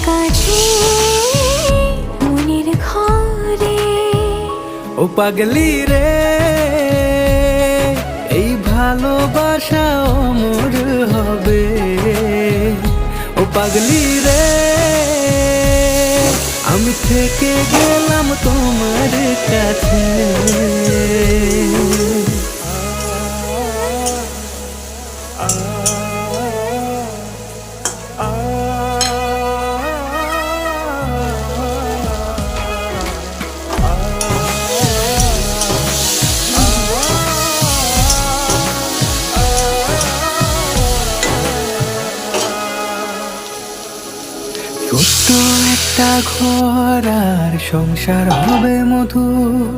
কাছে মনের ঘরে। ও পাগলি রে, এই ভালোবাসা অমর হবে। ও পাগলি রে, আমি থেকে গেলাম তোমার কাছে। ছোট্ট একটা ঘর আর সংসার হবে মধুর,